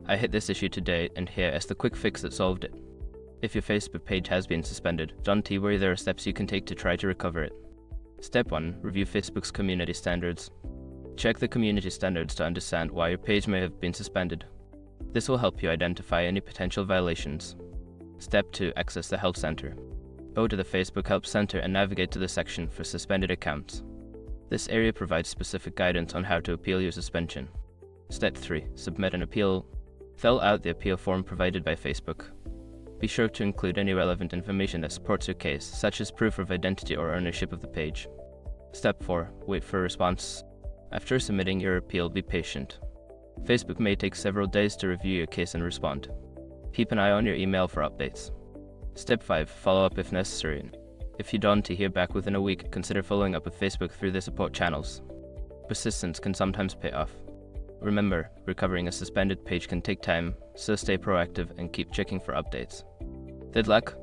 I hit this issue today, and here is the quick fix that solved it. If your Facebook page has been suspended, don't worry, there are steps you can take to try to recover it. Step 1. Review Facebook's community standards. Check the community standards to understand why your page may have been suspended. This will help you identify any potential violations. Step 2. Access the Help Center. Go to the Facebook Help Center and navigate to the section for suspended accounts. This area provides specific guidance on how to appeal your suspension. Step 3. Submit an appeal. Fill out the appeal form provided by Facebook. Be sure to include any relevant information that supports your case, such as proof of identity or ownership of the page. Step 4. Wait for a response. After submitting your appeal, be patient. Facebook may take several days to review your case and respond. Keep an eye on your email for updates. Step 5. Follow up if necessary. If you don't hear back within a week, consider following up with Facebook through the support channels. Persistence can sometimes pay off. Remember, recovering a suspended page can take time, so stay proactive and keep checking for updates. Good luck!